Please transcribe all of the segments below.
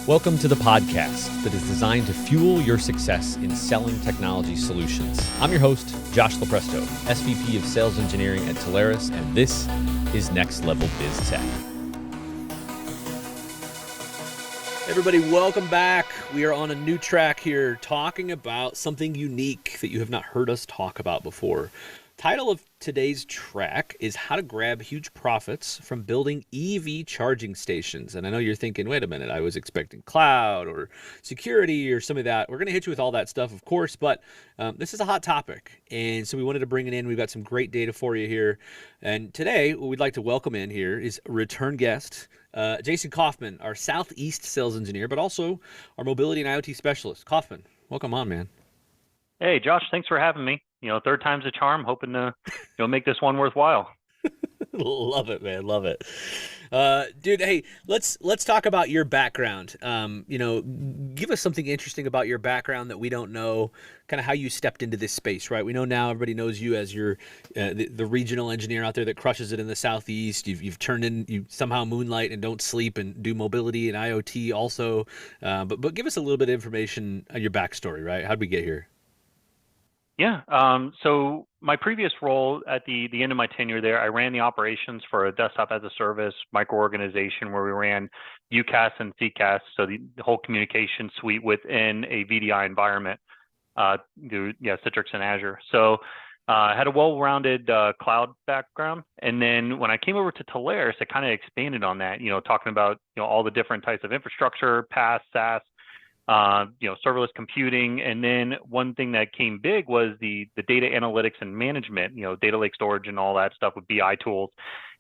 Welcome to the podcast that is designed to fuel your success in selling technology solutions. I'm your host, Josh Lopresto, SVP of Sales Engineering at Telarus, and this is Next Level Biz Tech. Everybody, welcome back. We are on a new track here talking about something unique that you have not heard us talk about before. Title of today's track is how to grab huge profits from building EV charging stations. And I know you're thinking, wait a minute, I was expecting cloud or security or some of that. We're going to hit you with all that stuff, of course, but this is a hot topic. And so we wanted to bring it in. We've got some great data for you here. And today, what we'd like to welcome in here is a return guest, Jason Kaufman, our Southeast sales engineer, but also our mobility and IoT specialist. Kaufman, welcome on, man. Hey, Josh, thanks for having me. Third time's a charm, hoping to, make this one worthwhile. Love it, man. Love it. Dude, hey, let's talk about your background. Give us something interesting about your background that we don't know, kind of how you stepped into this space, right? We know now everybody knows you as your the regional engineer out there that crushes it in the Southeast. You've turned in, you somehow moonlight and don't sleep and do mobility and IoT also. But give us a little bit of information on your backstory, right? How'd we get here? Yeah. So my previous role at the end of my tenure there, I ran the operations for a desktop as a service micro-organization where we ran UCaaS and CCaaS, so the whole communication suite within a VDI environment, Citrix and Azure. So I had a well-rounded cloud background. And then when I came over to Telarus, I kind of expanded on that, talking about all the different types of infrastructure, PaaS, SaaS, serverless computing. And then one thing that came big was the data analytics and management, data lake storage and all that stuff with BI tools.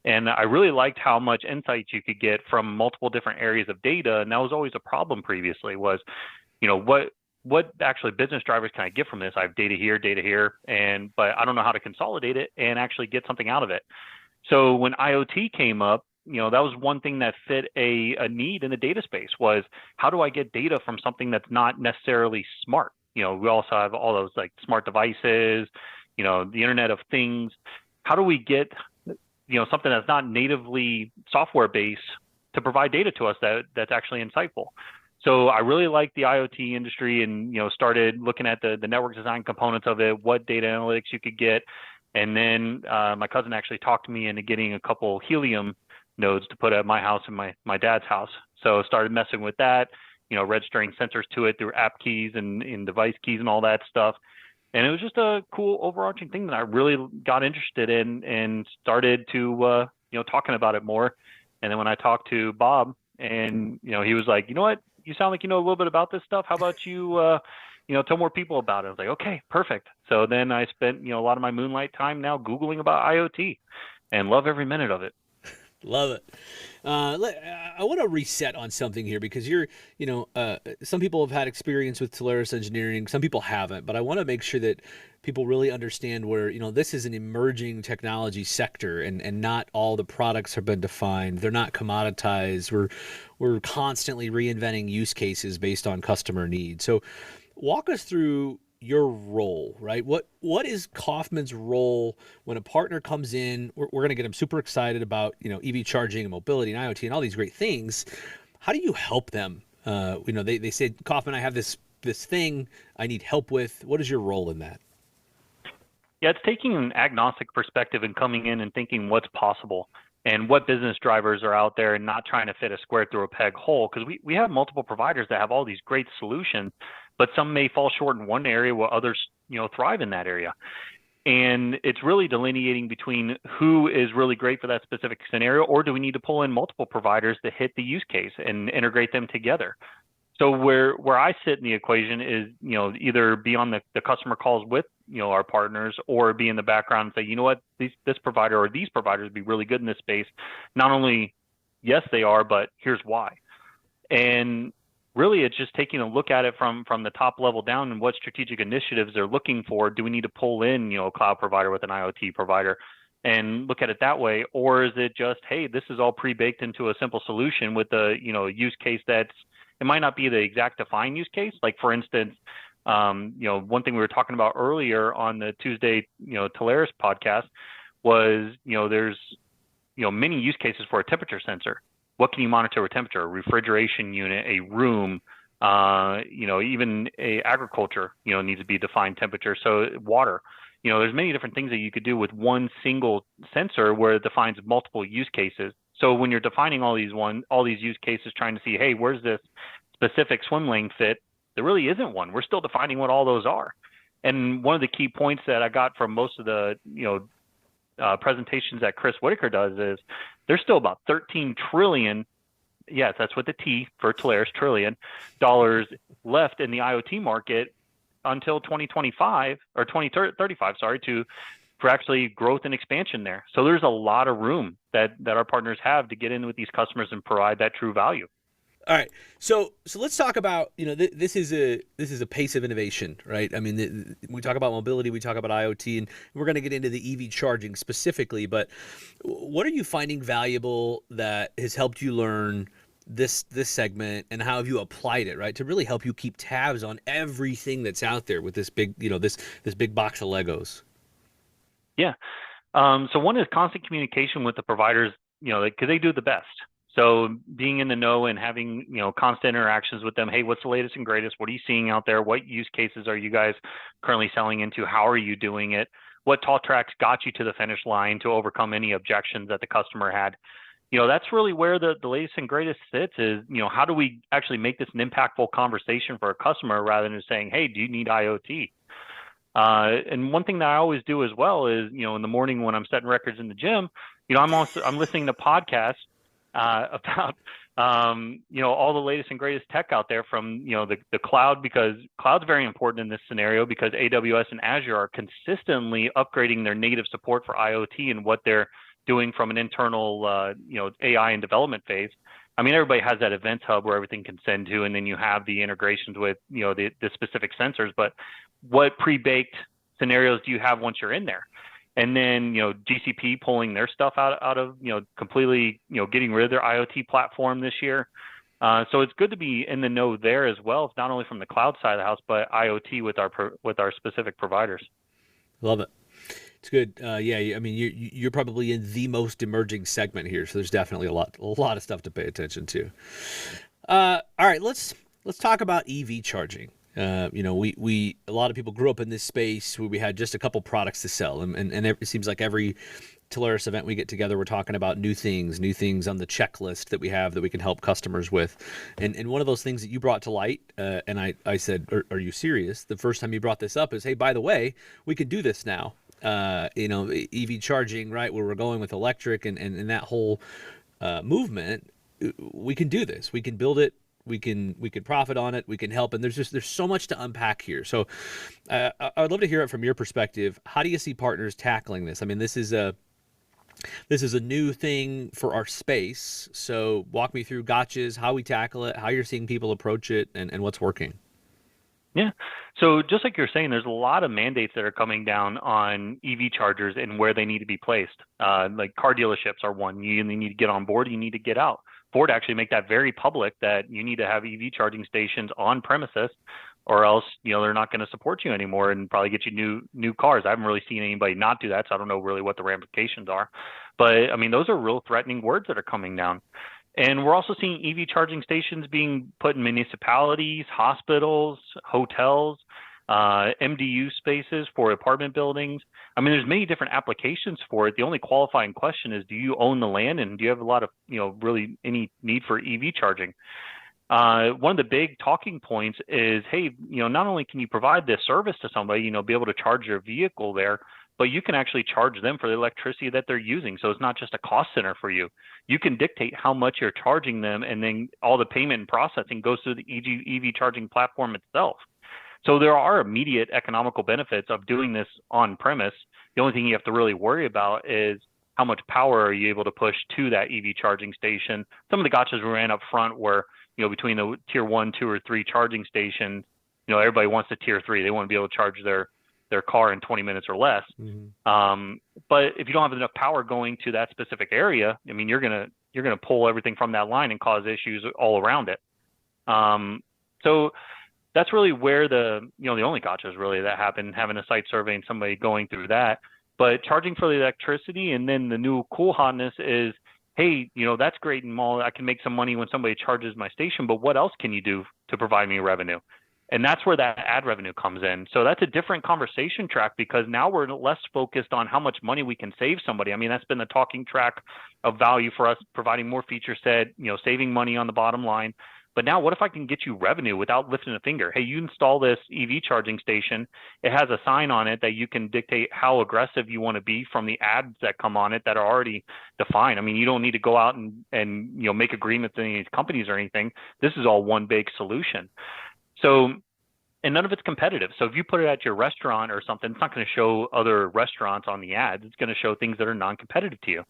And I really liked how much insights you could get from multiple different areas of data. And that was always a problem previously was, what actually business drivers can I get from this? I have data here, but I don't know how to consolidate it and actually get something out of it. So when IoT came up, that was one thing that fit a need in the data space was how do I get data from something that's not necessarily smart? We also have all those like smart devices, the Internet of Things. How do we get, something that's not natively software based to provide data to us that's actually insightful? So I really liked the IoT industry and, started looking at the network design components of it, what data analytics you could get. And then my cousin actually talked me into getting a couple Helium nodes to put at my house and my dad's house. So started messing with that, registering sensors to it through app keys and device keys and all that stuff. And it was just a cool overarching thing that I really got interested in and started to, talking about it more. And then when I talked to Bob and, he was like, you know what, you sound like you know a little bit about this stuff. How about you, tell more people about it? I was like, okay, perfect. So then I spent, a lot of my moonlight time now Googling about IoT and love every minute of it. Love it. I want to reset on something here because some people have had experience with Telarus engineering, some people haven't, but I want to make sure that people really understand where, this is an emerging technology sector and not all the products have been defined. They're not commoditized. We're constantly reinventing use cases based on customer needs. So walk us through your role, right? What is Kaufman's role when a partner comes in? We're going to get them super excited about, EV charging and mobility and IoT and all these great things. How do you help them? They said, Kaufman, I have this thing I need help with. What is your role in that? Yeah, it's taking an agnostic perspective and coming in and thinking what's possible and what business drivers are out there and not trying to fit a square through a peg hole. Because we have multiple providers that have all these great solutions, but some may fall short in one area while others, thrive in that area. And it's really delineating between who is really great for that specific scenario, or do we need to pull in multiple providers to hit the use case and integrate them together? So where I sit in the equation is, either be on the customer calls with, our partners, or be in the background and say, you know what, this provider or these providers would be really good in this space. Not only, yes, they are, but here's why. And really, it's just taking a look at it from the top level down and what strategic initiatives they're looking for. Do we need to pull in, a cloud provider with an IoT provider and look at it that way? Or is it just, hey, this is all pre-baked into a simple solution with a, use case it might not be the exact defined use case. Like, for instance, one thing we were talking about earlier on the Tuesday, Telarus podcast was, there's, many use cases for a temperature sensor. what can you monitor with temperature? A refrigeration unit, a room, even a agriculture, needs to be defined temperature. So water, there's many different things that you could do with one single sensor where it defines multiple use cases. So when you're defining all these use cases, trying to see, hey, where's this specific swim lane fit? There really isn't one. We're still defining what all those are. And one of the key points that I got from most of the, presentations that Chris Whitaker does is there's still about 13 trillion, yes, that's with the T for Telarus, trillion dollars left in the IoT market until 2025 or 2035, for actually growth and expansion there. So there's a lot of room that our partners have to get in with these customers and provide that true value. All right, so let's talk about, this is a pace of innovation, right? I mean, we talk about mobility, we talk about IoT, and we're going to get into the EV charging specifically. But what are you finding valuable that has helped you learn this segment, and how have you applied it, right, to really help you keep tabs on everything that's out there with this big, this big box of Legos? Yeah. So one is constant communication with the providers, because they do the best. So being in the know and having, constant interactions with them. Hey, what's the latest and greatest? What are you seeing out there? What use cases are you guys currently selling into? How are you doing it? What talk tracks got you to the finish line to overcome any objections that the customer had? That's really where the latest and greatest sits is, how do we actually make this an impactful conversation for a customer rather than saying, hey, do you need IoT? And one thing that I always do as well is, in the morning when I'm setting records in the gym, I'm listening to podcasts about all the latest and greatest tech out there from the cloud, because cloud's very important in this scenario, because AWS and Azure are consistently upgrading their native support for IoT and what they're doing from an internal AI and development phase. I mean, everybody has that events hub where everything can send to, and then you have the integrations with the specific sensors. But what pre-baked scenarios do you have once you're in there? And then, GCP pulling their stuff out of, completely, getting rid of their IoT platform this year. So it's good to be in the know there as well, not only from the cloud side of the house, but IoT with our specific providers. Love it. It's good. Yeah, I mean, you're probably in the most emerging segment here, so there's definitely a lot of stuff to pay attention to. All right, let's talk about EV charging. We a lot of people grew up in this space where we had just a couple products to sell, and it seems like every Telarus event we get together, we're talking about new things on the checklist that we have that we can help customers with. And one of those things that you brought to light, and I said, are you serious? The first time you brought this up is, hey, by the way, we can do this now. EV charging, right, where we're going with electric and that whole movement, we can do this. We can build it. We can profit on it. We can help. And there's so much to unpack here. So I'd love to hear it from your perspective. How do you see partners tackling this? I mean, this is a new thing for our space. So walk me through gotchas, how we tackle it, how you're seeing people approach it, and what's working. Yeah. So just like you're saying, there's a lot of mandates that are coming down on EV chargers and where they need to be placed. Like car dealerships are one. You need to get on board. You need to get out. Ford actually make that very public that you need to have EV charging stations on premises, or else they're not going to support you anymore and probably get you new cars. I haven't really seen anybody not do that, so I don't know really what the ramifications are. But I mean, those are real threatening words that are coming down. And we're also seeing EV charging stations being put in municipalities, hospitals, hotels, MDU spaces for apartment buildings. I mean, there's many different applications for it. The only qualifying question is, do you own the land, and do you have a lot of, really any need for EV charging? One of the big talking points is, hey, not only can you provide this service to somebody, be able to charge your vehicle there, but you can actually charge them for the electricity that they're using. So it's not just a cost center for you. You can dictate how much you're charging them, and then all the payment and processing goes through the EV charging platform itself. So there are immediate economical benefits of doing this on premise. The only thing you have to really worry about is how much power are you able to push to that EV charging station. Some of the gotchas we ran up front were, between the tier 1, 2, or 3 charging stations, everybody wants the tier 3. They want to be able to charge their car in 20 minutes or less. Mm-hmm. But if you don't have enough power going to that specific area, I mean, you're gonna pull everything from that line and cause issues all around it. So that's really where the only gotchas really that happen, having a site survey and somebody going through that. But charging for the electricity, and then the new cool hotness is hey, that's great and all. I can make some money when somebody charges my station, but what else can you do to provide me revenue? And that's where that ad revenue comes in. So that's a different conversation track, because now we're less focused on how much money we can save somebody. I mean, that's been the talking track of value for us, providing more feature set, saving money on the bottom line. But now what if I can get you revenue without lifting a finger? Hey, you install this EV charging station. It has a sign on it that you can dictate how aggressive you want to be from the ads that come on it that are already defined. I mean, you don't need to go out and make agreements with any of these companies or anything. This is all one big solution. So, and none of it's competitive. So if you put it at your restaurant or something, it's not going to show other restaurants on the ads. It's going to show things that are non-competitive to you.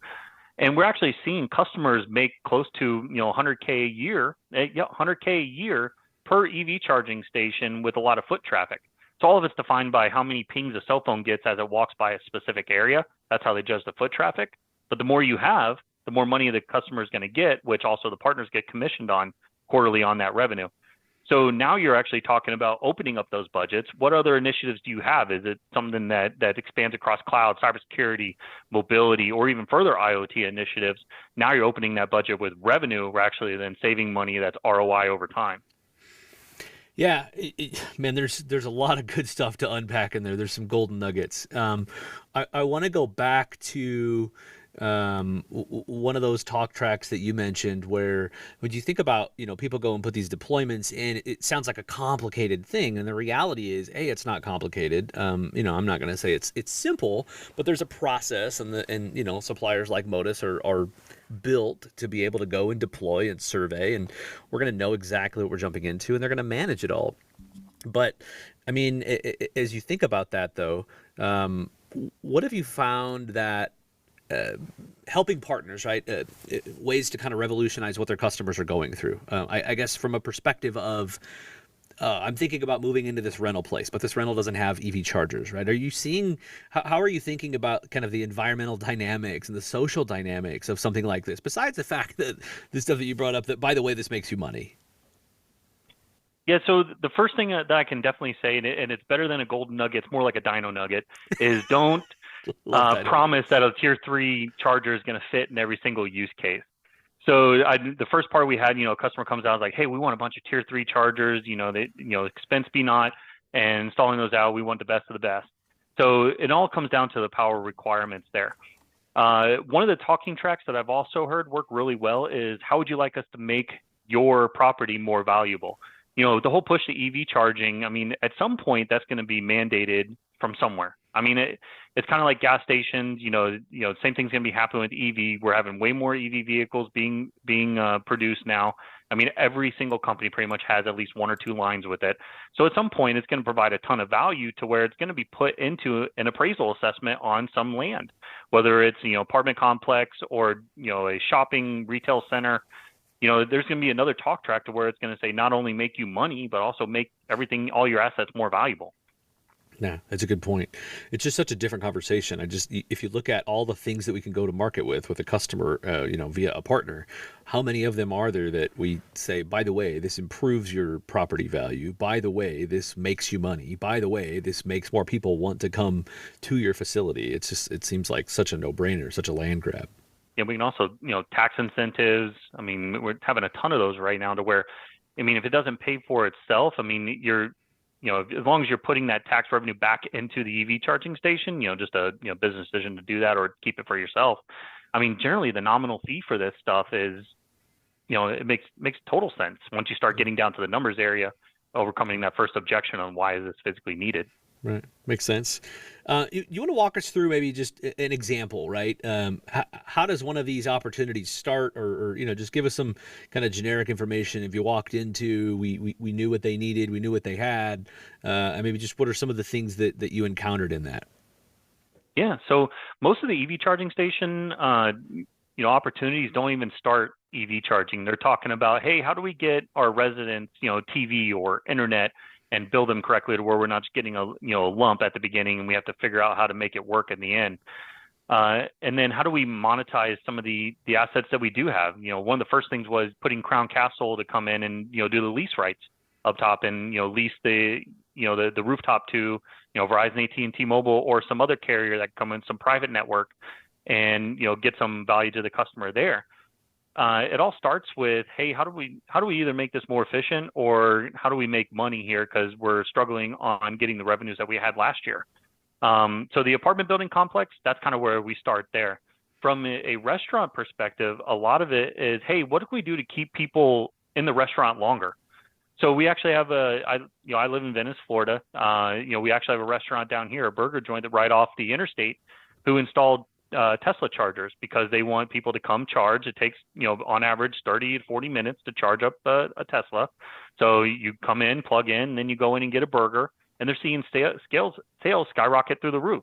And we're actually seeing customers make close to 100K a year, 100K a year per EV charging station with a lot of foot traffic. So all of it's defined by how many pings a cell phone gets as it walks by a specific area. That's how they judge the foot traffic. But the more you have, the more money the customer is going to get, which also the partners get commissioned on quarterly on that revenue. So now you're actually talking about opening up those budgets. What other initiatives do you have? Is it something that expands across cloud, cybersecurity, mobility, or even further IoT initiatives? Now you're opening that budget with revenue. We're actually then saving money that's ROI over time. Yeah, man, there's a lot of good stuff to unpack in there. There's some golden nuggets. I want to go back to one of those talk tracks that you mentioned, where when you think about, people go and put these deployments in, it sounds like a complicated thing, and the reality is, it's not complicated. I'm not going to say it's simple, but there's a process, and suppliers like Modus are built to be able to go and deploy and survey, and we're going to know exactly what we're jumping into, and they're going to manage it all. But I mean, as you think about that, though, what have you found that helping partners, right? Ways to kind of revolutionize what their customers are going through. I guess from a perspective of, I'm thinking about moving into this rental place, but this rental doesn't have EV chargers, right? Are you seeing, how are you thinking about kind of the environmental dynamics and the social dynamics of something like this, besides the fact that the stuff that you brought up, that, by the way, this makes you money? Yeah, so the first thing that I can definitely say, and it's better than a golden nugget, it's more like a dino nugget, is don't promise that a tier 3 charger is going to fit in every single use case. So the first part we had, a customer comes out like, hey, we want a bunch of tier 3 chargers, expense be not, and installing those out, we want the best of the best. So it all comes down to the power requirements there. One of the talking tracks that I've also heard work really well is, how would you like us to make your property more valuable? The whole push to EV charging, I mean, at some point that's going to be mandated from somewhere. I mean, it's kind of like gas stations, same thing's going to be happening with EV. We're having way more EV vehicles being produced now. I mean, every single company pretty much has at least one or two lines with it. So at some point, it's going to provide a ton of value to where it's going to be put into an appraisal assessment on some land, whether it's, apartment complex or, a shopping retail center. There's going to be another talk track to where it's going to say not only make you money, but also make all your assets more valuable. Yeah, that's a good point. It's just such a different conversation. If you look at all the things that we can go to market with a customer, via a partner, how many of them are there that we say, by the way, this improves your property value. By the way, this makes you money. By the way, this makes more people want to come to your facility. It seems like such a no-brainer, such a land grab. Yeah, we can also, tax incentives. I mean, we're having a ton of those right now to where, I mean, if it doesn't pay for itself, I mean, as long as you're putting that tax revenue back into the EV charging station, just a business decision to do that or keep it for yourself. I mean, generally the nominal fee for this stuff is, it makes total sense once you start getting down to the numbers area, overcoming that first objection on why is this physically needed. Right. Makes sense. You want to walk us through maybe just an example, right? How does one of these opportunities start, or just give us some kind of generic information. If you walked into, we knew what they needed, we knew what they had, and maybe just what are some of the things that you encountered in that? Yeah. So most of the EV charging station, opportunities don't even start EV charging. They're talking about, hey, how do we get our residents, TV or internet, and build them correctly to where we're not just getting a lump at the beginning and we have to figure out how to make it work in the end. And then how do we monetize some of the assets that we do have? One of the first things was putting Crown Castle to come in and do the lease rights up top and lease the rooftop to Verizon, AT&T Mobile, or some other carrier that come in, some private network, and get some value to the customer there. it all starts with, hey, how do we either make this more efficient, or how do we make money here because we're struggling on getting the revenues that we had last year. So the apartment building complex, that's kind of where we start there. From a restaurant perspective, a lot of it is, hey, what do we do to keep people in the restaurant longer? So we actually have I live in Venice, Florida. We actually have a restaurant down here, a burger joint that right off the interstate, who installed Tesla chargers because they want people to come charge. It takes, on average 30 to 40 minutes to charge up a Tesla. So you come in, plug in, and then you go in and get a burger, and they're seeing sales skyrocket through the roof.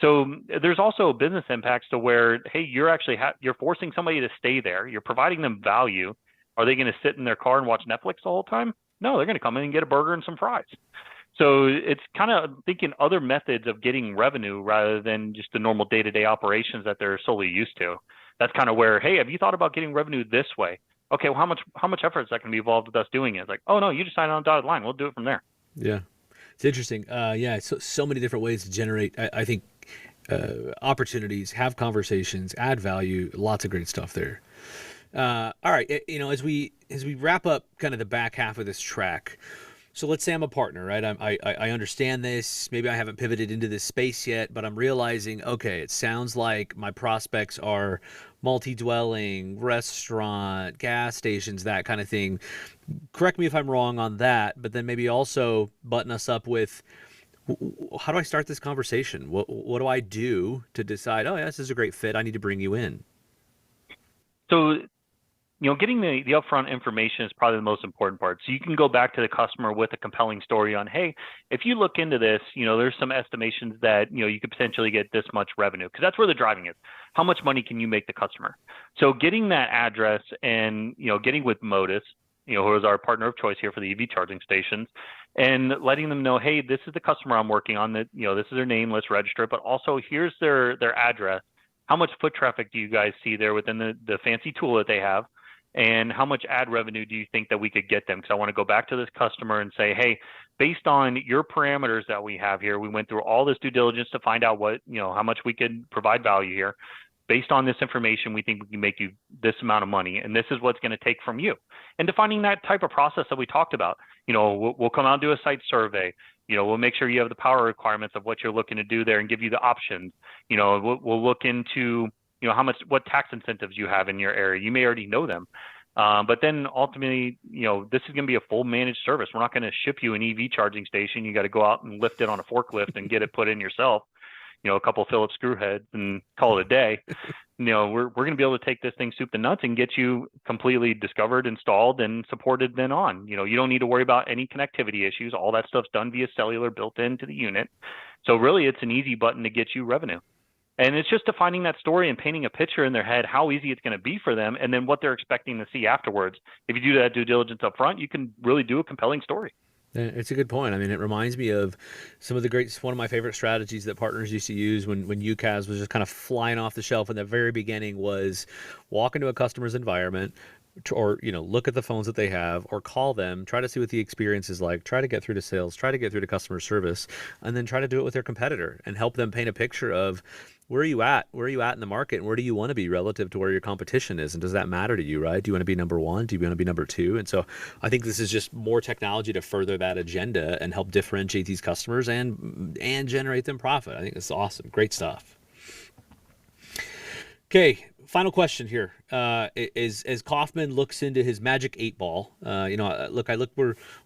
So there's also business impacts to where, hey, you're actually you're forcing somebody to stay there. You're providing them value. Are they going to sit in their car and watch Netflix the whole time? No, they're going to come in and get a burger and some fries. So it's kind of thinking other methods of getting revenue rather than just the normal day-to-day operations that they're solely used to. That's kind of where, hey, have you thought about getting revenue this way? Okay, well, how much effort is that going to be involved with us doing it? It's like, oh no, you just sign on a dotted line. We'll do it from there. Yeah, it's interesting. Yeah, so many different ways to generate. I think opportunities, have conversations, add value. Lots of great stuff there. All right, as we wrap up kind of the back half of this track. So let's say I'm a partner, right? I understand this. Maybe I haven't pivoted into this space yet, but I'm realizing, okay, it sounds like my prospects are multi-dwelling, restaurant, gas stations, that kind of thing. Correct me if I'm wrong on that, but then maybe also button us up with, how do I start this conversation? What do I do to decide, oh, yeah, this is a great fit, I need to bring you in? So getting the upfront information is probably the most important part. So you can go back to the customer with a compelling story on, hey, if you look into this, there's some estimations that, you could potentially get this much revenue, because that's where the driving is. How much money can you make the customer? So getting that address and, getting with Modus, who is our partner of choice here for the EV charging stations, and letting them know, hey, this is the customer I'm working on, that, this is their name, let's register it, but also here's their address. How much foot traffic do you guys see there within the fancy tool that they have? And how much ad revenue do you think that we could get them? Because I want to go back to this customer and say, hey, based on your parameters that we have here, we went through all this due diligence to find out how much we could provide value here. Based on this information, we think we can make you this amount of money, and this is what's going to take from you. And defining that type of process that we talked about, we'll come out and do a site survey. We'll make sure you have the power requirements of what you're looking to do there and give you the options. We'll look into what tax incentives you have in your area. You may already know them. But then ultimately, this is going to be a full managed service. We're not going to ship you an EV charging station. You got to go out and lift it on a forklift and get it put in yourself, a couple of Phillips screw heads and call it a day. We're going to be able to take this thing soup to nuts and get you completely discovered, installed, and supported then on. You don't need to worry about any connectivity issues. All that stuff's done via cellular built into the unit. So really, it's an easy button to get you revenue. And it's just defining that story and painting a picture in their head, how easy it's going to be for them, and then what they're expecting to see afterwards. If you do that due diligence up front, you can really do a compelling story. It's a good point. I mean, it reminds me of one of my favorite strategies that partners used to use when UCaaS was just kind of flying off the shelf in the very beginning was walk into a customer's environment, or look at the phones that they have, or call them, try to see what the experience is like, try to get through to sales, try to get through to customer service, and then try to do it with their competitor and help them paint a picture of where are you at in the market, and where do you want to be relative to where your competition is, and does that matter to you, right? Do you want to be number one? Do you want to be number two? And so I think this is just more technology to further that agenda and help differentiate these customers and generate them profit. I think it's awesome. Great stuff. Okay, final question here. As Kaufman looks into his magic 8-ball,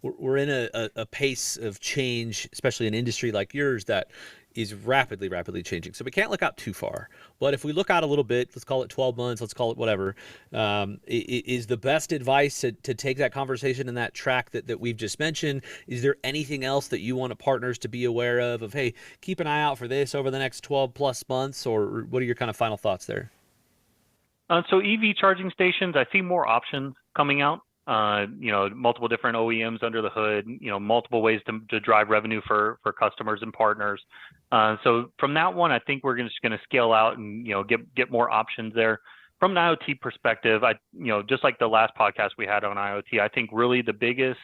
we're in a pace of change, especially in an industry like yours that is rapidly changing. So we can't look out too far. But if we look out a little bit, let's call it 12 months, let's call it whatever, is the best advice to take that conversation in that track that we've just mentioned? Is there anything else that you want partners to be aware of, hey, keep an eye out for this over the next 12 plus months, or what are your kind of final thoughts there? So EV charging stations, I see more options coming out. Multiple different OEMs under the hood, multiple ways to drive revenue for customers and partners. So from that one, I think we're just going to scale out and, get more options there. From an IoT perspective, just like the last podcast we had on IoT, I think really the biggest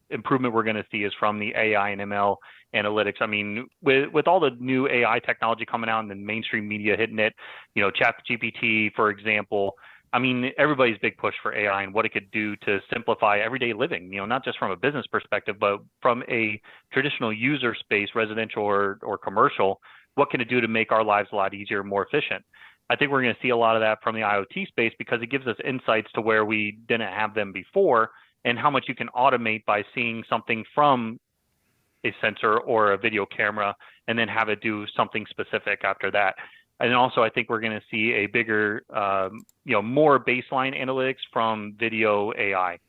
improvement we're going to see is from the AI and ML analytics. I mean, with all the new AI technology coming out and the mainstream media hitting it, ChatGPT, for example, I mean, everybody's big push for AI and what it could do to simplify everyday living, not just from a business perspective, but from a traditional user space, residential or commercial, what can it do to make our lives a lot easier, more efficient? I think we're going to see a lot of that from the IoT space because it gives us insights to where we didn't have them before, and how much you can automate by seeing something from a sensor or a video camera and then have it do something specific after that. And also, I think we're going to see a bigger, more baseline analytics from video AI.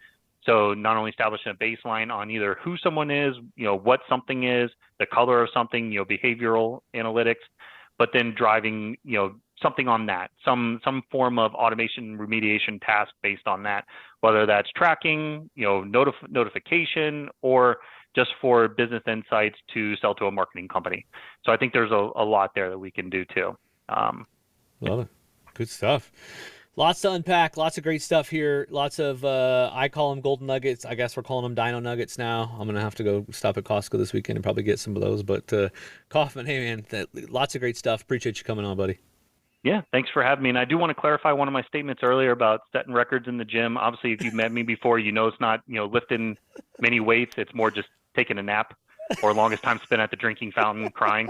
So not only establishing a baseline on either who someone is, what something is, the color of something, behavioral analytics, but then driving, something on that, some form of automation remediation task based on that, whether that's tracking, notification, or just for business insights to sell to a marketing company. So I think there's a lot there that we can do too. Love it. Good stuff. Lots to unpack. Lots of great stuff here. Lots of, I call them golden nuggets. I guess we're calling them dino nuggets now. I'm going to have to go stop at Costco this weekend and probably get some of those. But Kaufman, hey, man, lots of great stuff. Appreciate you coming on, buddy. Yeah, thanks for having me. And I do want to clarify one of my statements earlier about setting records in the gym. Obviously, if you've met me before, it's not, lifting many weights. It's more just taking a nap or longest time spent at the drinking fountain crying.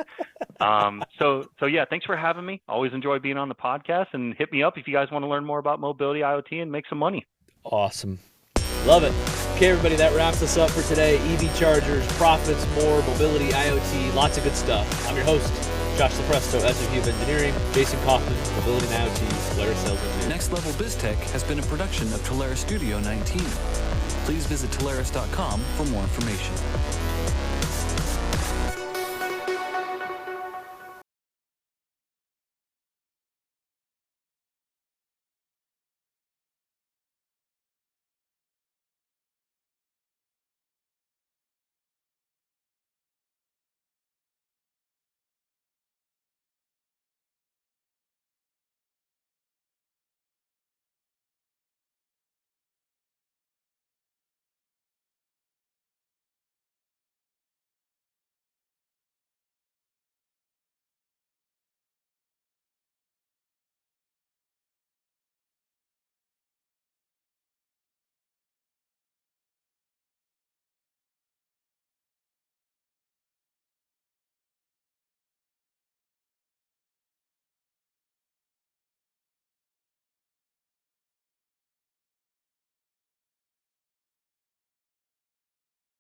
So yeah, thanks for having me. Always enjoy being on the podcast, and hit me up if you guys want to learn more about mobility, IoT, and make some money. Awesome. Love it. Okay, everybody, that wraps us up for today. EV chargers, profits, more, mobility, IoT, lots of good stuff. I'm your host, Josh Lopresto, SVP of Engineering, Jason Kaufman, Mobility and IoT, Telarus Sales Engineer. Next Level BizTech has been a production of Telarus Studio 19. Please visit Telarus.com for more information.